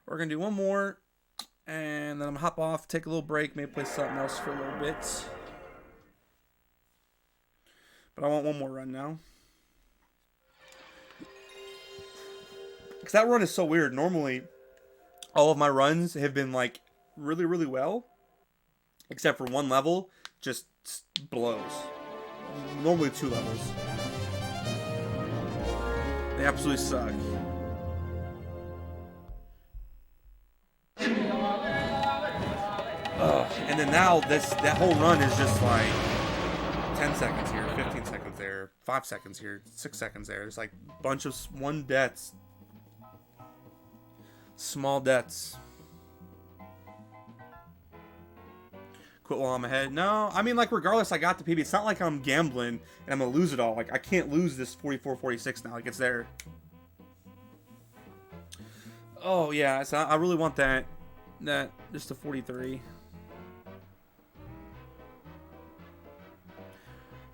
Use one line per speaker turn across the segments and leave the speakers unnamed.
We're going to do one more, and then I'm going to hop off, take a little break, maybe play something else for a little bit. But I want one more run now. Because that run is so weird. Normally, all of my runs have been like really, really well. Except for one level, just blows. Normally 2 levels. They absolutely suck. And then now that whole run is just like 10 seconds here, 15 seconds there, 5 seconds here, 6 seconds there. It's like a bunch of one deaths. Small deaths. Quit while I'm ahead. No, I mean, like, regardless, I got the PB. It's not like I'm gambling and I'm going to lose it all. Like, I can't lose this 44-46 now. Like, it's there. Oh, yeah. So I really want that. Just a 43.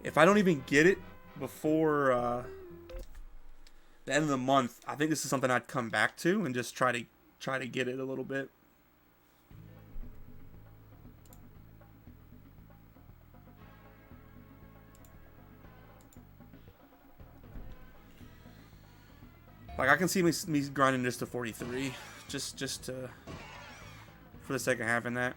If I don't even get it before the end of the month, I think this is something I'd come back to and just try to get it a little bit. Like, I can see me grinding just to 43, just to, for the sake of having that.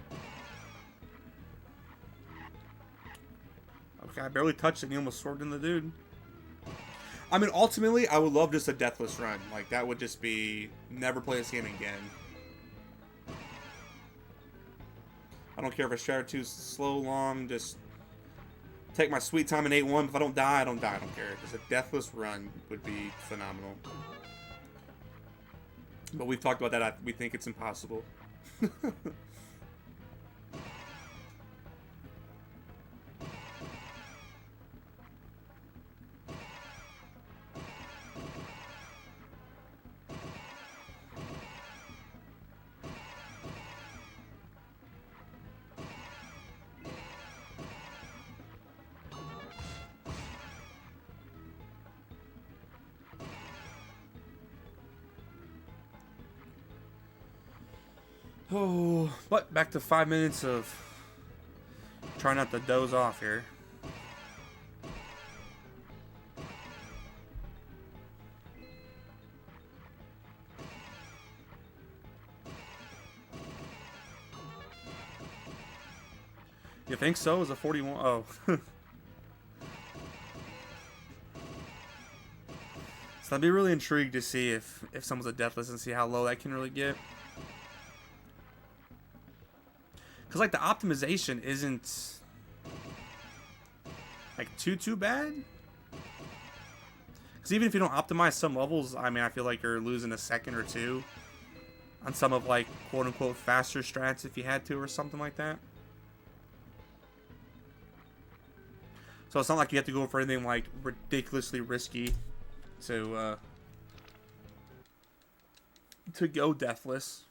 Okay, I barely touched it and he almost swerved in the dude. I mean, ultimately, I would love just a deathless run. Like, that would just be, never play this game again. I don't care if it's strat or too slow, long, just take my sweet time in 8-1. If I don't die, I don't die. I don't care. Just a deathless run would be phenomenal. But we've talked about that. We think it's impossible. Oh, but back to 5 minutes of trying not to doze off here. You think so? Is a 41? Oh. So I'd be really intrigued to see if someone's a deathless and see how low that can really get. Because, like, the optimization isn't, like, too bad. Because even if you don't optimize some levels, I mean, I feel like you're losing a second or two on some of, like, quote-unquote faster strats if you had to or something like that. So it's not like you have to go for anything, like, ridiculously risky to go deathless.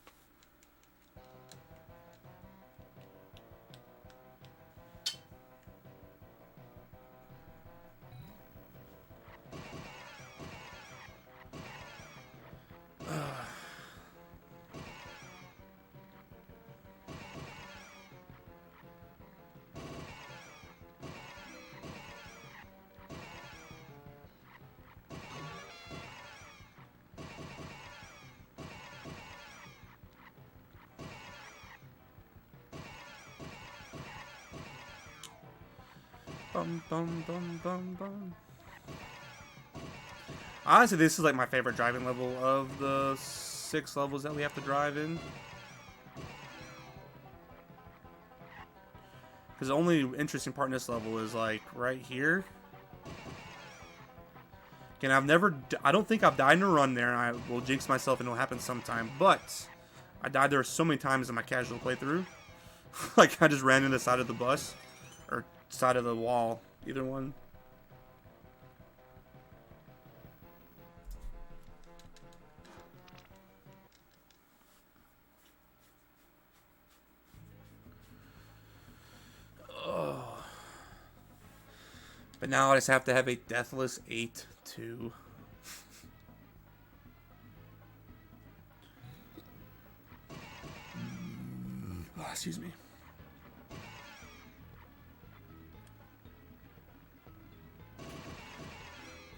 Bum, bum, bum, bum, bum. Honestly, this is like my favorite driving level of the 6 levels that we have to drive in. Because the only interesting part in this level is like right here. Again, I don't think I've died in a run there, and I will jinx myself and it'll happen sometime, but I died there so many times in my casual playthrough. Like, I just ran into the side of the bus, or side of the wall, either one. Oh. But now I just have to have a deathless 8-2. Excuse me.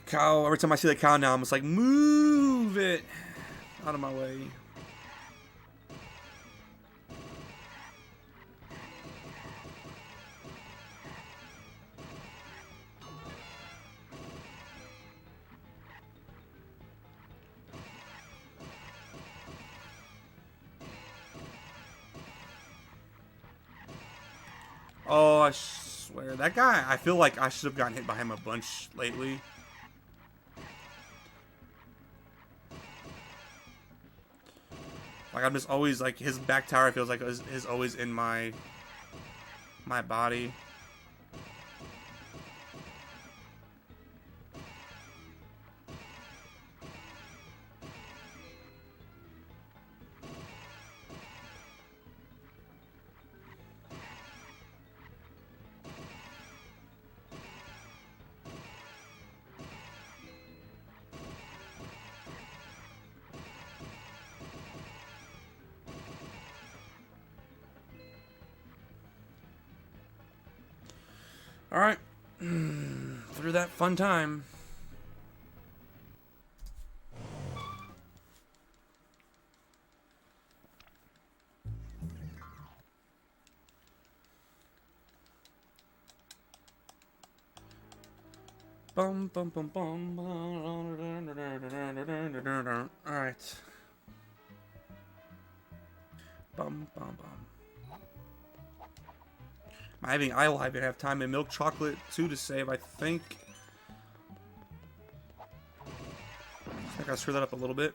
Cow. Every time I see that cow now, I'm just like, move it out of my way. Oh, I swear. That guy, I feel like I should have gotten hit by him a bunch lately. Like, I'm just always, like, his back tower feels like is always in my body. Alright. Through that fun time. Bum bum bum bum. Alright. Bum bum bum. I will even have time in milk chocolate too to save, I think. I think I screwed that up a little bit.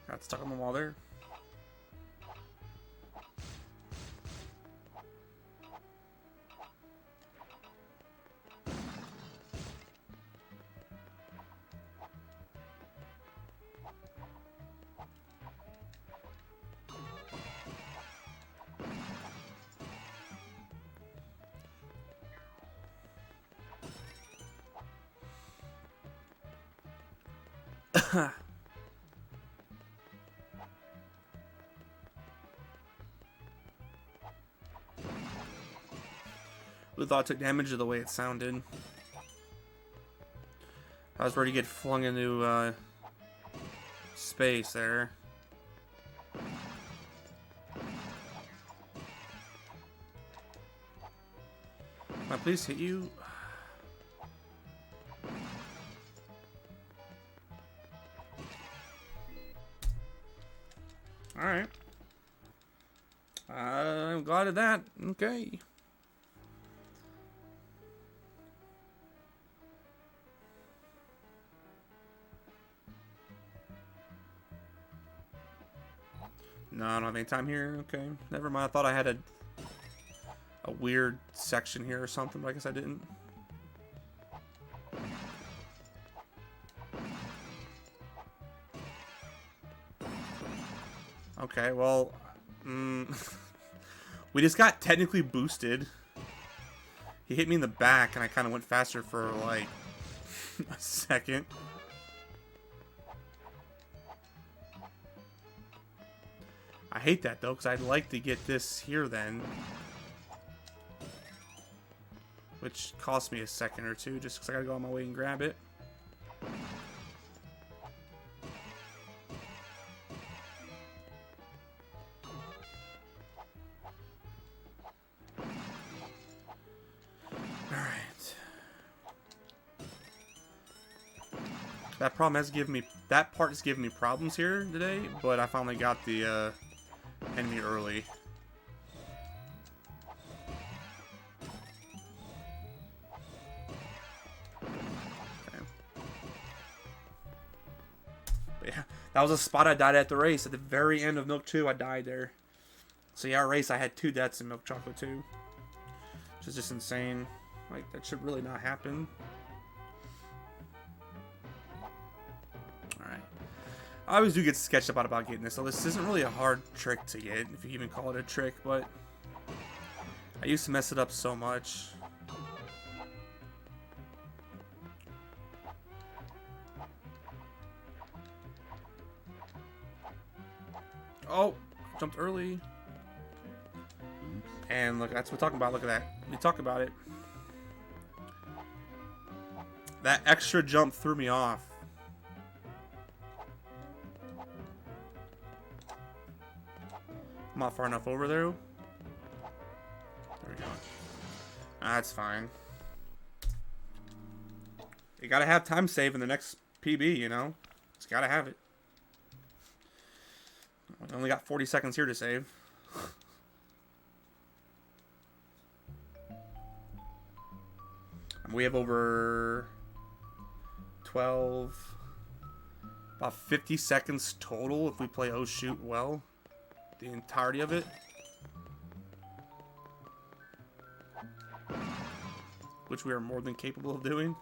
Got stuck on the wall there. Who thought it took damage of the way it sounded. I was ready to get flung into space there. Can I please hit you? Alright. I'm glad of that. Okay. No, I don't have any time here. Okay. Never mind. I thought I had a weird section here or something, but I guess I didn't. Okay, well, we just got technically boosted. He hit me in the back, and I kind of went faster for, like, a second. I hate that, though, because I'd like to get this here, then. Which cost me a second or two, just because I gotta go on my way and grab it. That part has given me problems here today, but I finally got the enemy early. Okay. Yeah, that was a spot I died at the race. At the very end of Milk 2, I died there. So yeah, our race, I had 2 deaths in Milk Chocolate 2. Which is just insane. Like, that should really not happen. Alright. I always do get sketched up about getting this, so this isn't really a hard trick to get, if you even call it a trick, but I used to mess it up so much. Oh, jumped early. And look, that's what we're talking about. Look at that. We talk about it. That extra jump threw me off. I'm not far enough over there. There we go. That's fine. You gotta have time save in the next PB, you know? Just gotta have it. I only got 40 seconds here to save. And we have over 12, about 50 seconds total if we play Oh Shoot well. The entirety of it. Which we are more than capable of doing.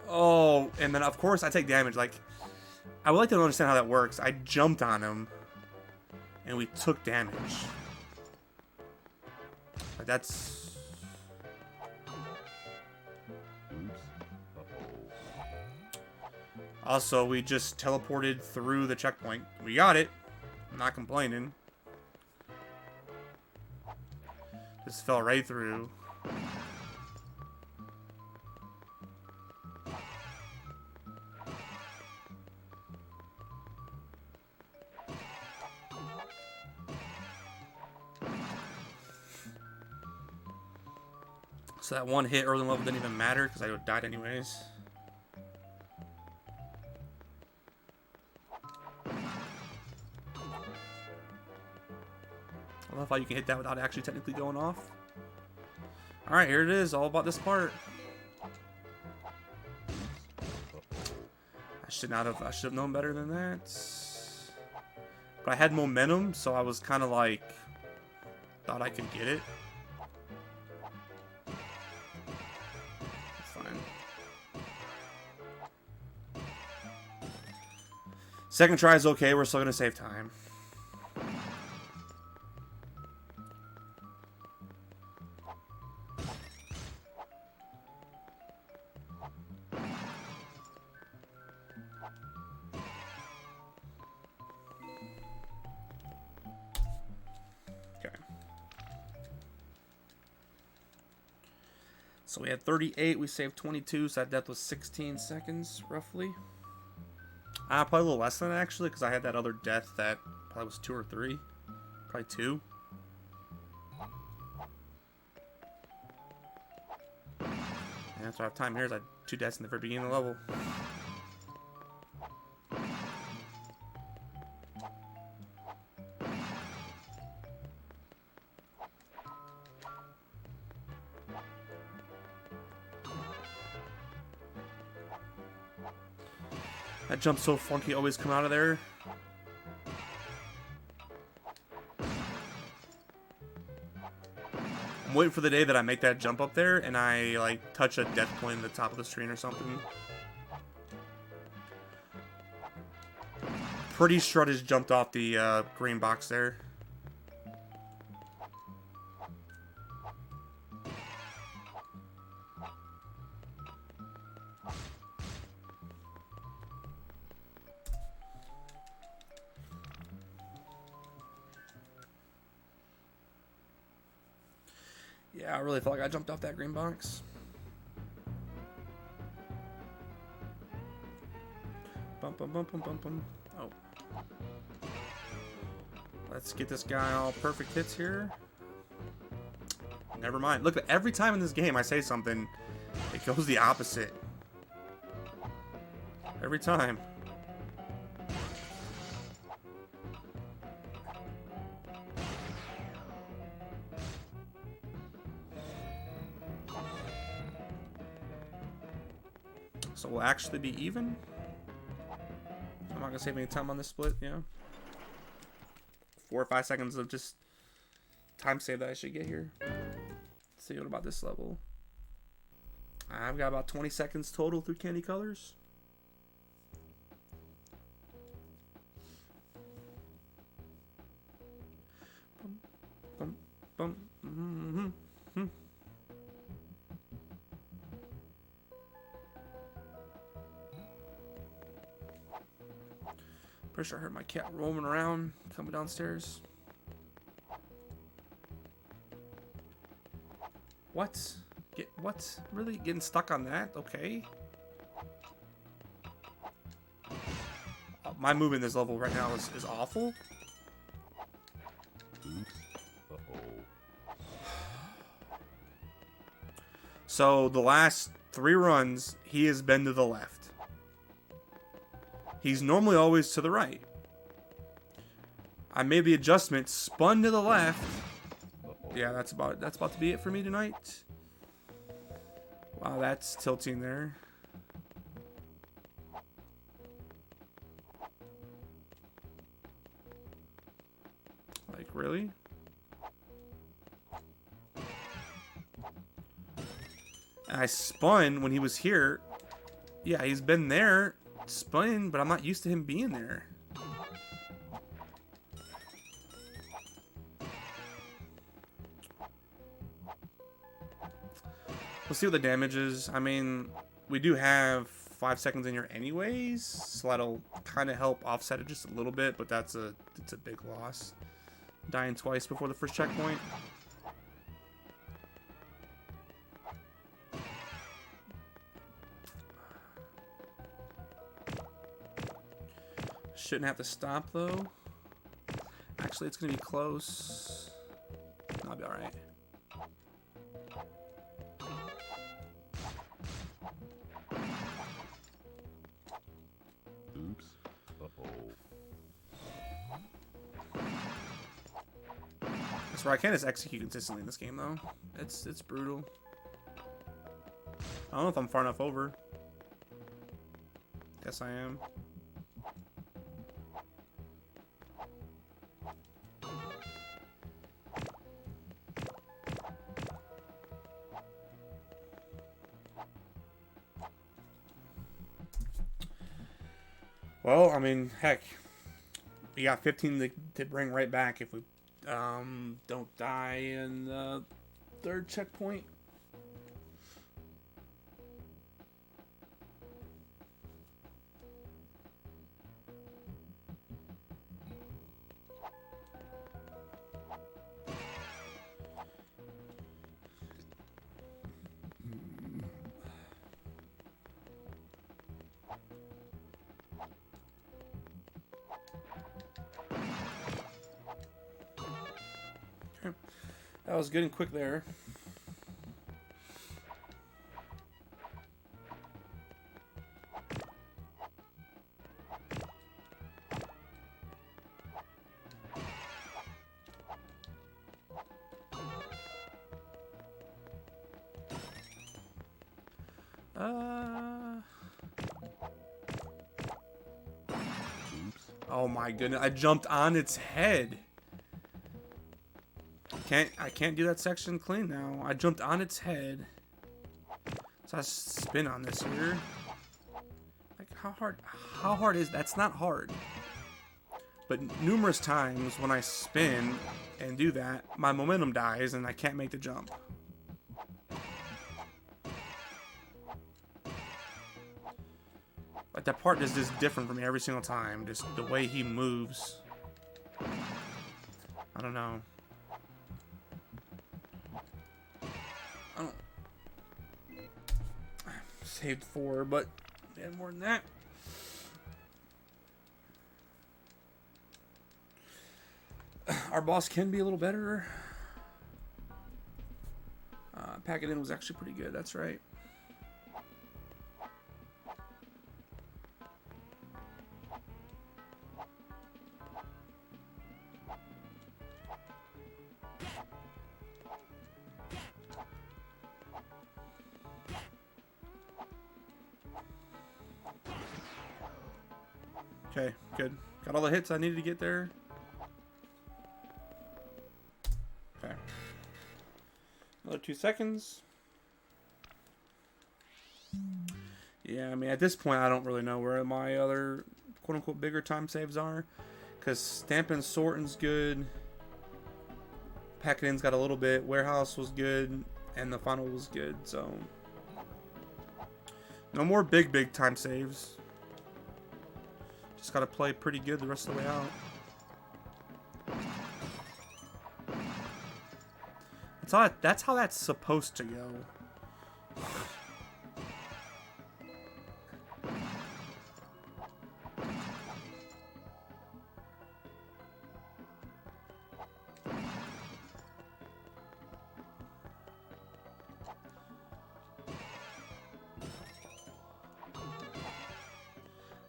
Oh, and then of course I take damage. Like, I would like to understand how that works. I jumped on him, and we took damage. Like, that's... Also, we just teleported through the checkpoint. We got it. I'm not complaining. Just fell right through. So that one hit early level didn't even matter because I died anyways. I love how you can hit that without actually technically going off. Alright, here it is. All about this part. I should have known better than that. But I had momentum, so I was kind of like, thought I could get it. Second try is okay, we're still gonna save time. Okay. So we had 38, we saved 22, so that death was 16 seconds, roughly. Probably a little less than that, actually, because I had that other death that probably was 2 or 3. Probably 2. And that's why I have time here is I had 2 deaths in the very beginning of the level. That jump's so funky, always come out of there. I'm waiting for the day that I make that jump up there and I like touch a death point in the top of the screen or something. Pretty sure I just jumped off the green box there. Yeah, I really felt like I jumped off that green box. Bum, bum, bum, bum, bum, bum. Oh. Let's get this guy all perfect hits here. Never mind. Look, every time in this game I say something, it goes the opposite. Every time. So we'll actually be even. I'm not gonna save any time on this split, yeah. 4 or 5 seconds of just time save that I should get here. Let's see what about this level. I've got about 20 seconds total through Candy Colors. Bum, bum, mm-hmm. Pretty sure I heard my cat roaming around, coming downstairs. What? What? Really? Getting stuck on that? Okay. My movement this level right now is awful. So the last 3 runs, he has been to the left. He's normally always to the right. I made the adjustment, spun to the left. Yeah, that's about to be it for me tonight. Wow, that's tilting there. Like, really? And I spun when he was here. Yeah, he's been there, spun, but I'm not used to him being there. We'll see what the damage is. I mean, we do have 5 seconds in here anyways, so that'll kind of help offset it just a little bit, but it's a big loss. Dying twice before the first checkpoint. Shouldn't have to stop though. Actually, it's gonna be close. I'll be alright.
Oops. Uh-oh.
That's where I can't just execute consistently in this game though. It's brutal. I don't know if I'm far enough over. Guess I am. Well, I mean, heck, we got 15 to bring right back if we don't die in the 3rd checkpoint. That was good and quick there. Oh my goodness, I jumped on its head. I can't do that section clean now. I jumped on its head. So I spin on this here. Like how hard is that's not hard. But numerous times when I spin and do that, my momentum dies and I can't make the jump. Like that part is just different for me every single time. Just the way he moves. I don't know. Saved 4, but and more than that. Our boss can be a little better. Pack It In was actually pretty good, that's right. Okay, good. Got all the hits I needed to get there. Okay. Another 2 seconds. Yeah, I mean, at this point, I don't really know where my other quote-unquote bigger time saves are. Because Stampin' Sorting's good. Packing In's got a little bit. Warehouse was good. And the final was good, so... No more big time saves. Just gotta play pretty good the rest of the way out. That's how that's supposed to go.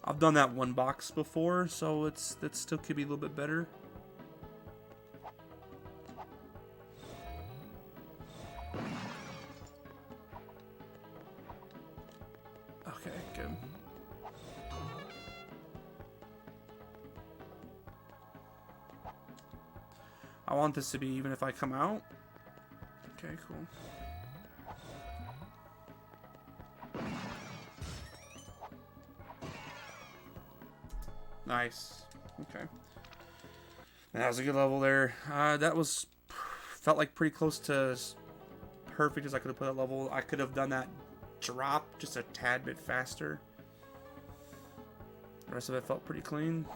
I've done that one box before, so that still could be a little bit better. Okay, good. I want this to be even if I come out. Okay, cool. Nice. Okay. That was a good level there. That was felt like pretty close to as perfect as I could have put that level. I could have done that drop just a tad bit faster. The rest of it felt pretty clean.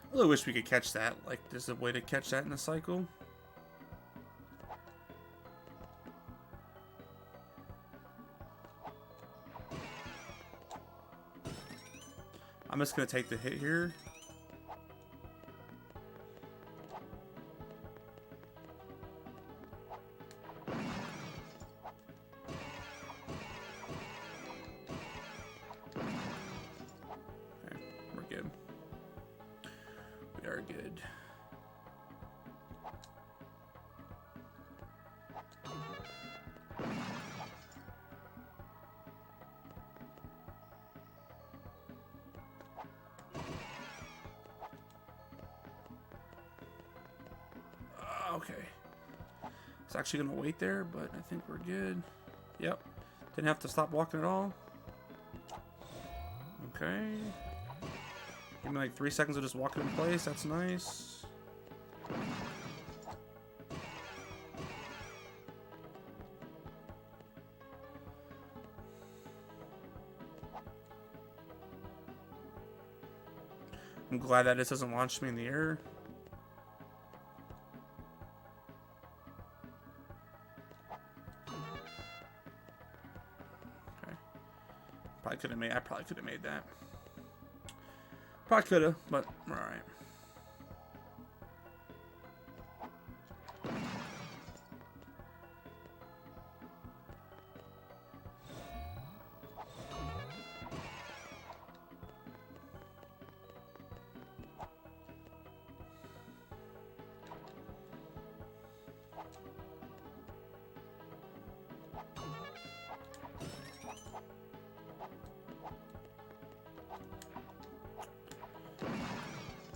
I really wish we could catch that. Like, there's a way to catch that in the cycle. I'm just going to take the hit here. Okay, we're good. We are good. Okay. It's actually going to wait there, but I think we're good. Yep. Didn't have to stop walking at all. Okay. Give me like 3 seconds of just walking in place. That's nice. I'm glad that this doesn't launch me in the air. Okay. I probably could have made that. Probably could have, but we're alright.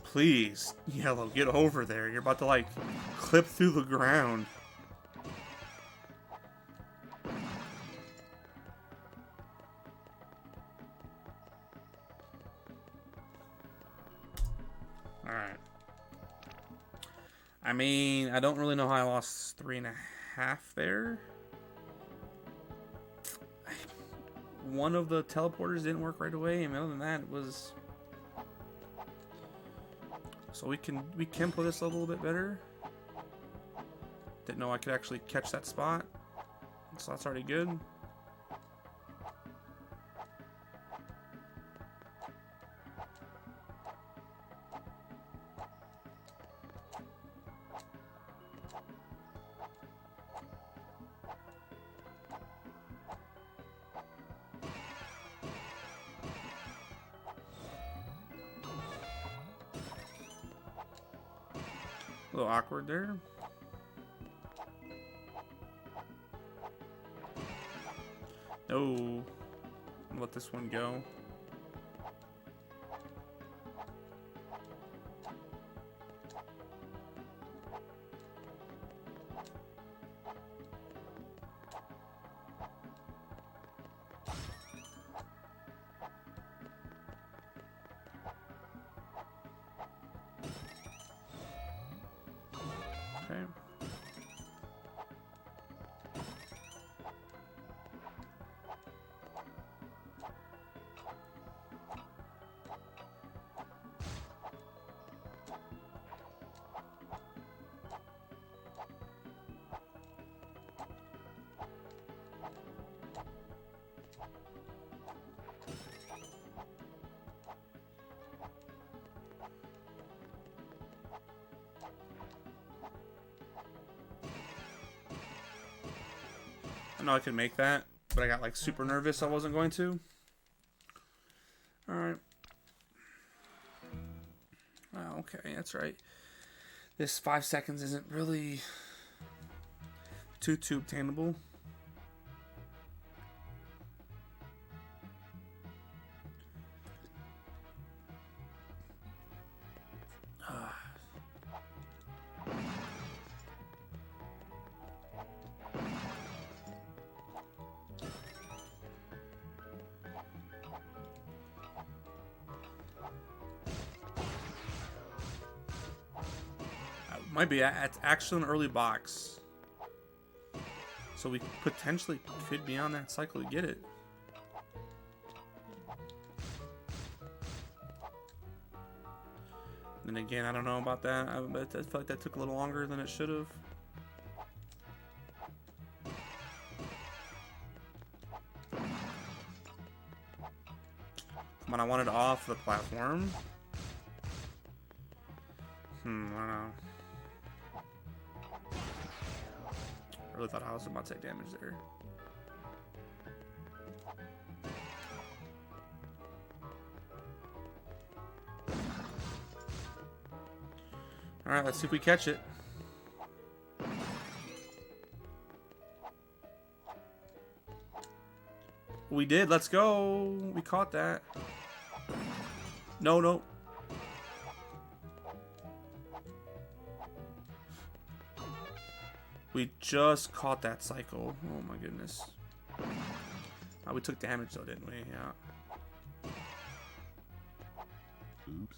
Please, Yellow, get over there. You're about to, like, clip through the ground. Alright. I mean, I don't really know how I lost 3.5 there. One of the teleporters didn't work right away, and other than that, it was... So we can play this level a little bit better. Didn't know I could actually catch that spot. So that's already good. A little awkward there. No. Let this one go. Okay. I know I could make that, but I got like super nervous I wasn't going to. Alright. Oh, okay, that's right. This 5 seconds isn't really too obtainable. Might be. It's actually an early box. So we potentially could be on that cycle to get it. And again, I don't know about that. I feel like that took a little longer than it should have. Come on, I wanted off the platform. I don't know. I really thought I was about to take damage there. Alright, let's see if we catch it. We did, let's go. We caught that. No. We just caught that cycle. Oh my goodness. Oh, we took damage though, didn't we? Yeah.
Oops.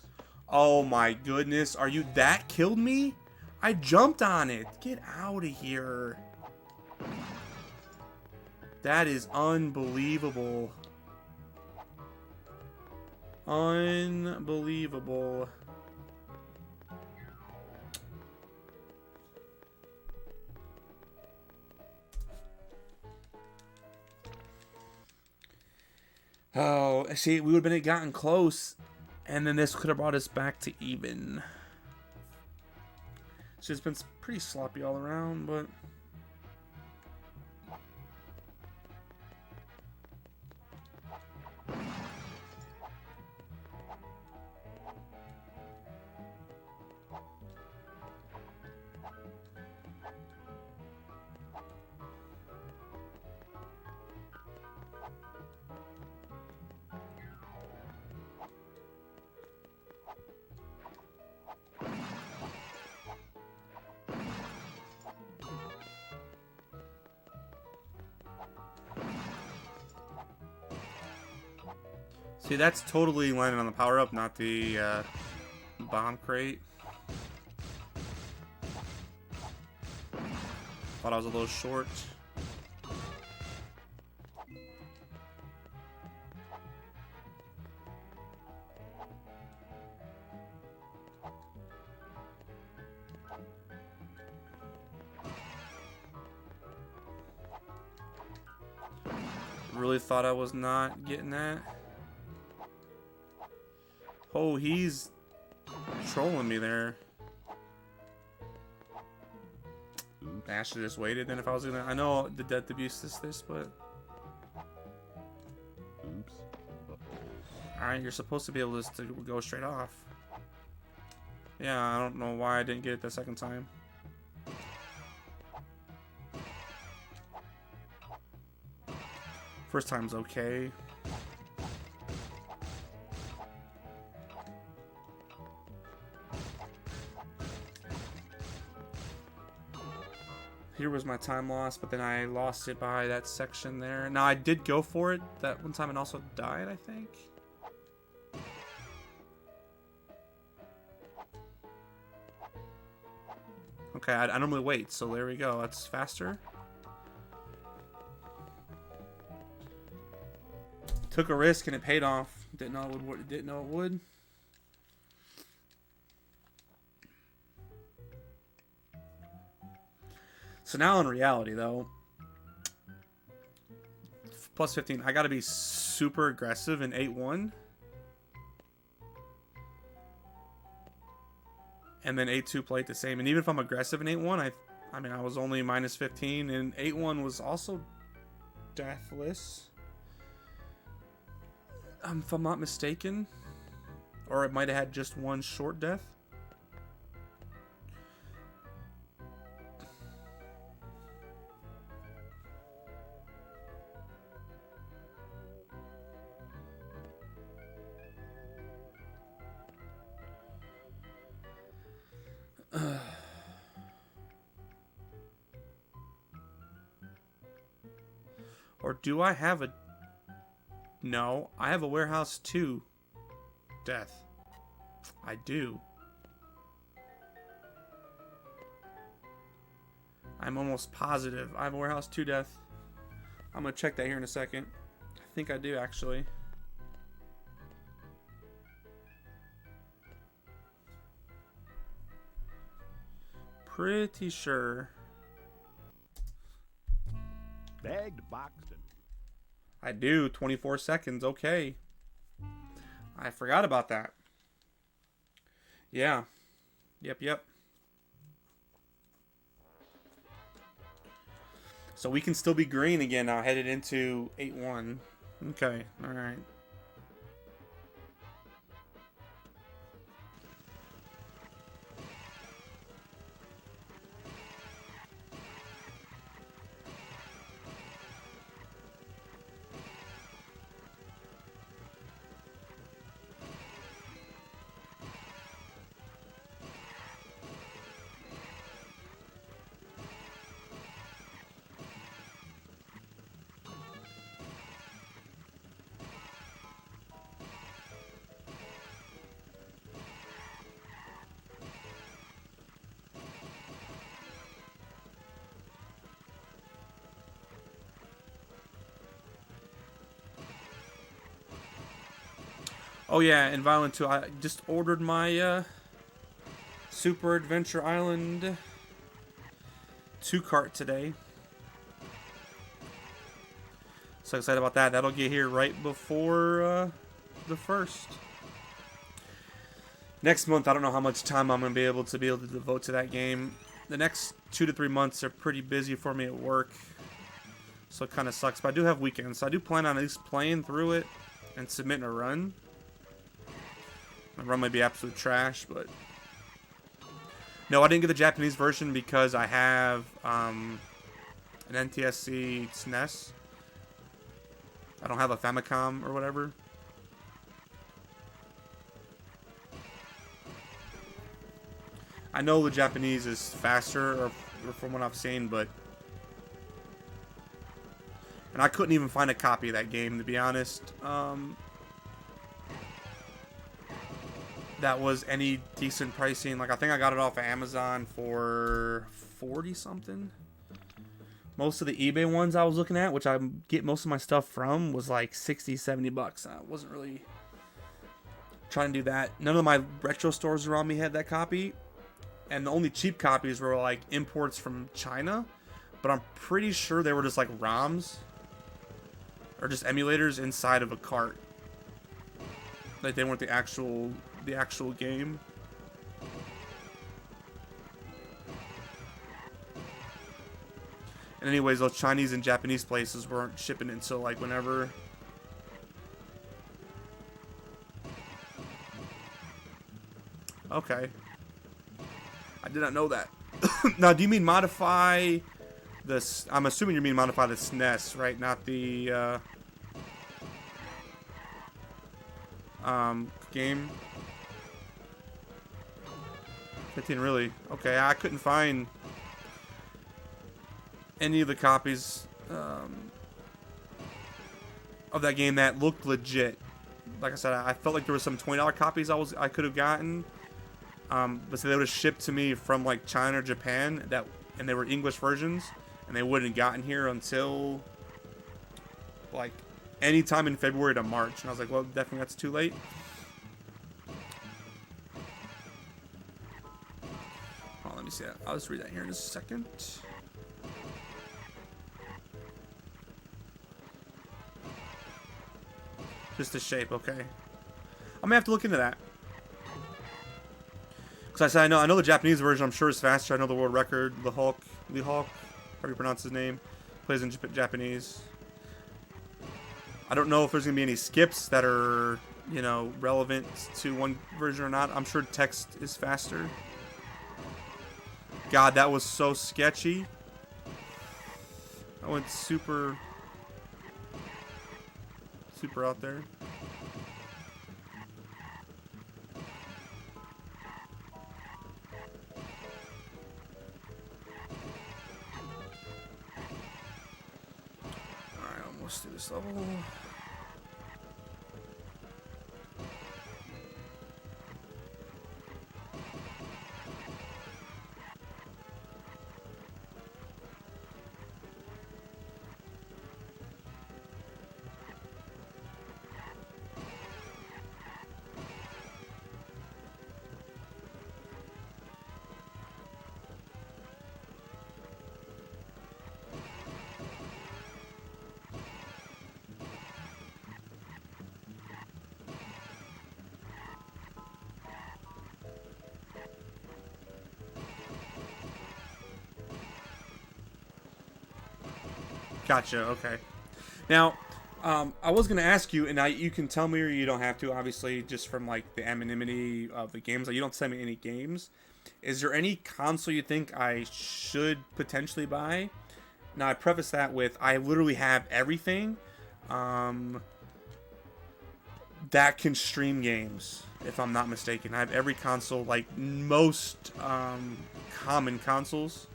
Oh my goodness. Are you that killed me? I jumped on it. Get out of here. That is unbelievable. Unbelievable. Oh, see, we would have gotten close, and then this could have brought us back to even. It's just been pretty sloppy all around, but... See, that's totally landing on the power-up, not the bomb crate. Thought I was a little short. Really thought I was not getting that. Oh, he's trolling me there.
Oops.
I should have just waited then if I was gonna. I know the death abuse is this, but.
Oops.
Alright, you're supposed to be able to go straight off. Yeah, I don't know why I didn't get it the second time. First time's okay. Here was my time loss, but then I lost it by that section there. Now, I did go for it that one time and also died, I think. Okay, I normally wait, so there we go. That's faster. Took a risk and it paid off. Didn't know it would. Didn't know it would. So now in reality, though, plus 15, I got to be super aggressive in 8-1. And then 8-2 played the same. And even if I'm aggressive in 8-1, I mean, I was only minus 15. And 8-1 was also deathless. If I'm not mistaken. Or it might have had just one short death. Or do I have a... No, I have a Warehouse 2 death. I do. I'm almost positive. I have a Warehouse 2 death. I'm going to check that here in a second. I think I do, actually. Pretty sure.
Bagged, boxed, and...
I do. 24 seconds. Okay. I forgot about that. Yeah. Yep. So we can still be green again now, headed into 8-1. Okay. All right. Oh yeah, and Violent 2, I just ordered my Super Adventure Island 2 cart today. So excited about that. That'll get here right before the 1st. Next month, I don't know how much time I'm going to be able to devote to that game. The next 2 to 3 months are pretty busy for me at work. So it kind of sucks. But I do have weekends. So I do plan on at least playing through it and submitting a run. My run might be absolute trash, but... No, I didn't get the Japanese version because I have an NTSC SNES. I don't have a Famicom or whatever. I know the Japanese is faster, or from what I've seen, but... And I couldn't even find a copy of that game, to be honest. That was any decent pricing. Like, I think I got it off of Amazon for 40 something. Most of the eBay ones I was looking at, which I get most of my stuff from, was like 60, 70 bucks. I wasn't really trying to do that. None of my retro stores around me had that copy. And the only cheap copies were like imports from China. But I'm pretty sure they were just like ROMs. Or just emulators inside of a cart. Like, they weren't the actual game. And anyways, those Chinese and Japanese places weren't shipping it until like whenever. Okay. I did not know that. Now, do you mean modify this? I'm assuming you mean modify the SNES, right? Not the game. 15, really? Okay, I couldn't find any of the copies of that game that looked legit. Like I said, I felt like there was some $20 copies I could have gotten, but so they would have shipped to me from like China or Japan, and they were English versions, and they wouldn't have gotten here until like anytime in February to March. And I was like, well, definitely that's too late. Oh, let me see that. I'll just read that here in a second. Just the shape, okay. I'm gonna have to look into that. Because I said I know the Japanese version. I'm sure is faster. I know the world record. Lee Hulk, however you pronounce his name, plays in Japanese. I don't know if there's gonna be any skips that are, you know, relevant to one version or not. I'm sure text is faster. God, that was so sketchy. I went super out there. Alright, almost through this level. Gotcha, okay. Now, I was going to ask you, and you can tell me or you don't have to, obviously, just from like the anonymity of the games. Like, you don't send me any games. Is there any console you think I should potentially buy? Now, I preface that with I literally have everything that can stream games, if I'm not mistaken. I have every console, like most common consoles.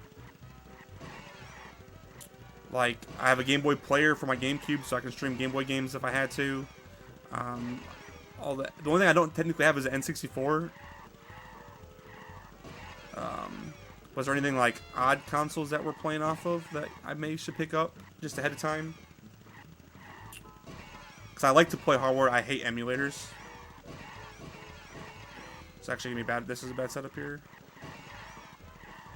Like, I have a Game Boy player for my GameCube, so I can stream Game Boy games if I had to. All that. The only thing I don't technically have is an N64. Was there anything like odd consoles that we're playing off of that I should pick up just ahead of time? Because I like to play hardware. I hate emulators. It's actually gonna be bad. This is a bad setup here.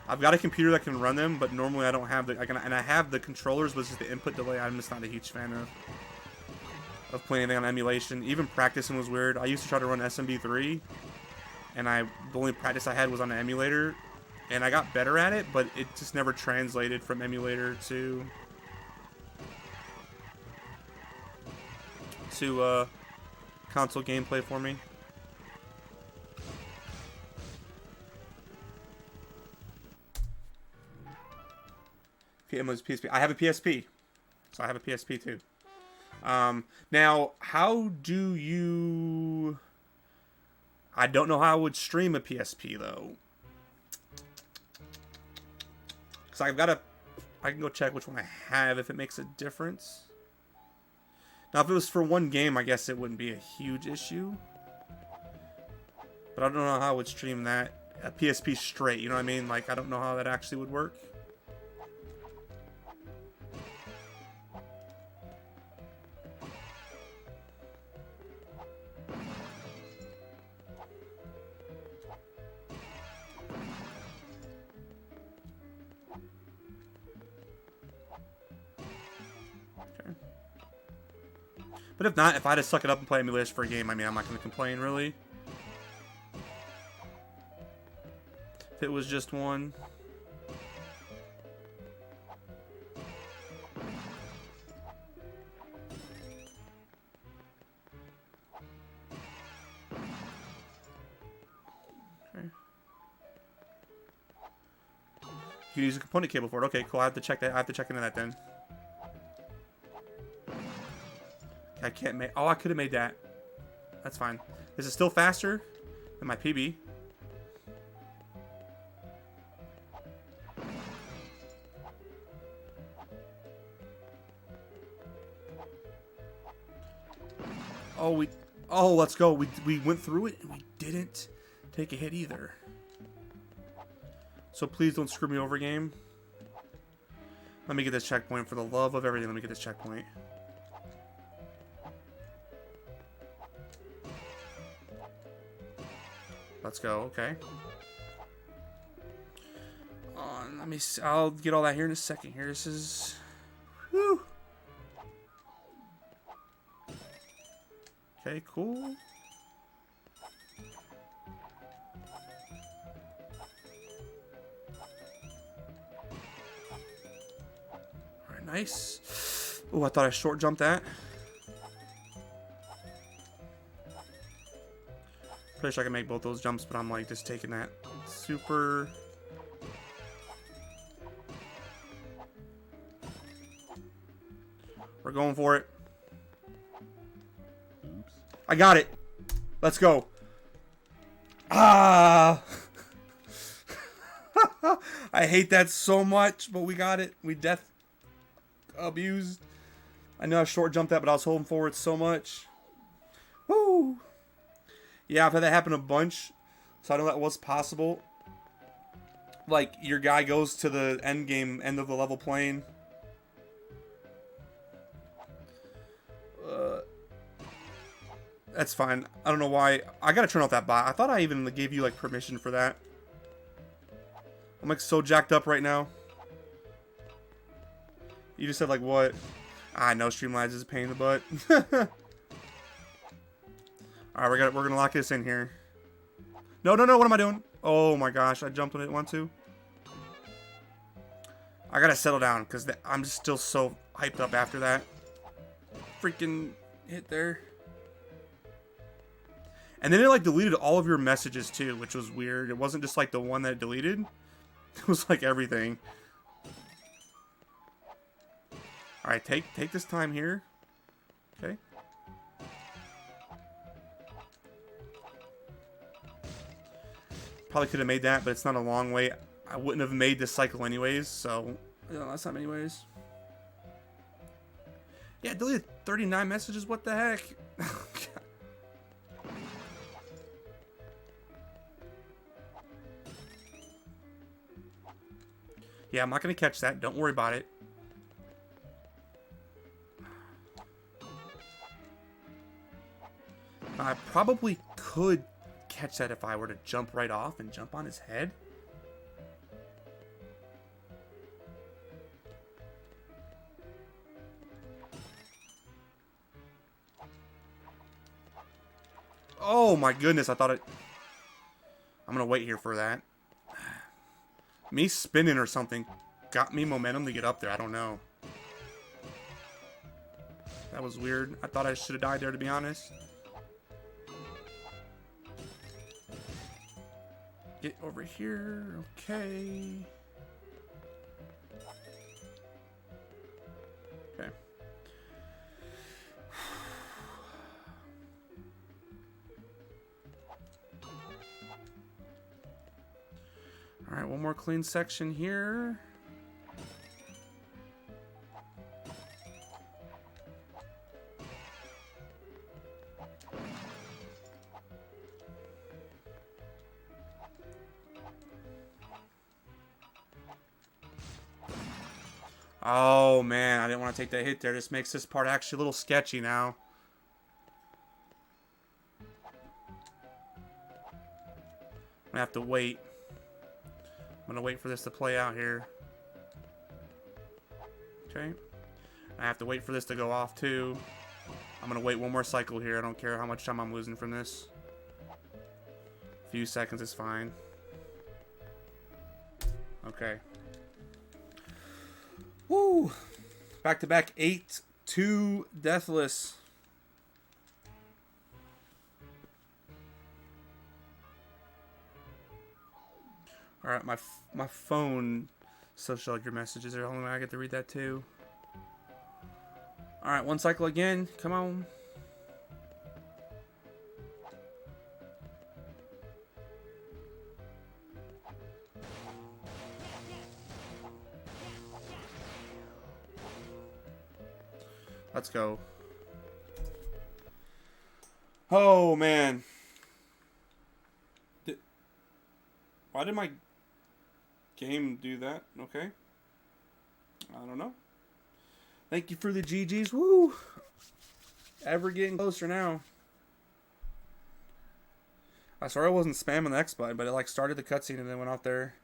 I've got a computer that can run them, but normally I don't have and I have the controllers, but it's just the input delay. I'm just not a huge fan of playing anything on emulation. Even practicing was weird. I used to try to run SMB3, and the only practice I had was on an emulator, and I got better at it, but it just never translated from emulator to console gameplay for me. PSP. I have a PSP, so I have a PSP too. Now, how do you? I don't know how I would stream a PSP though, because I can go check which one I have if it makes a difference. Now, if it was for one game, I guess it wouldn't be a huge issue. But I don't know how I would stream that a PSP straight. You know what I mean? Like, I don't know how that actually would work. But if not, if I had to suck it up and play emulators for a game, I mean, I'm not going to complain, really. If it was just one. Okay. can use a component cable for it. Okay, cool. I have to check that. I have to check into that then. I can't make... Oh, I could have made that. That's fine. This is still faster than my PB. Oh, let's go. We went through it and we didn't take a hit either. So please don't screw me over, game. Let me get this checkpoint. For the love of everything, let me get this checkpoint. Let's go. Okay. Let me see. I'll get all that here in a second. Here, this is... Whew. Okay, cool. Alright, nice. Oh, I thought I short jumped that. Pretty sure I can make both those jumps, but I'm like just taking that super... We're going for it.
Oops.
I got it. Let's go. Ah! I hate that so much, but we got it. We death abused. I know I short jumped that, but I was holding forward so much. Woo! Yeah, I've had that happen a bunch, so I know that was possible. Like, your guy goes to the end game, end of the level plane. That's fine. I don't know why. I gotta turn off that bot. I thought I even gave you, like, permission for that. I'm, like, so jacked up right now. You just said, like, what? I know Streamlabs is a pain in the butt. Alright, we're gonna lock this in here. No, what am I doing? Oh my gosh, I jumped when I didn't want to. I gotta settle down, because I'm just still so hyped up after that. Freaking hit there. And then it, like, deleted all of your messages, too, which was weird. It wasn't just, like, the one that it deleted. It was, like, everything. Alright, take this time here. Okay. Probably could have made that, but it's not a long way. I wouldn't have made this cycle anyways, so... Yeah, last time anyways. Yeah, deleted 39 messages, what the heck? Yeah, I'm not going to catch that. Don't worry about it. I probably could catch that if I were to jump right off and jump on his head. Oh my goodness, I thought it... I'm going to wait here for that. Me spinning or something got me momentum to get up there. I don't know. That was weird. I thought I should have died there, to be honest. Get over here. Okay. Okay. Alright, one more clean section here. Oh man, I didn't want to take that hit there. This makes this part actually a little sketchy now. I'm gonna have to wait. I'm gonna wait for this to play out here. Okay. I have to wait for this to go off too. I'm gonna wait one more cycle here. I don't care how much time I'm losing from this. A few seconds is fine. Okay. Woo! Back to back 8-2 deathless. Alright, my phone So show your messages are the only way I get to read that too. Alright, one cycle again. Come on. Let's go. Oh, man. Why did my game do that? Okay. I don't know. Thank you for the GGs. Woo! Ever getting closer now. I swear I wasn't spamming the X button, but it like started the cutscene and then went off there.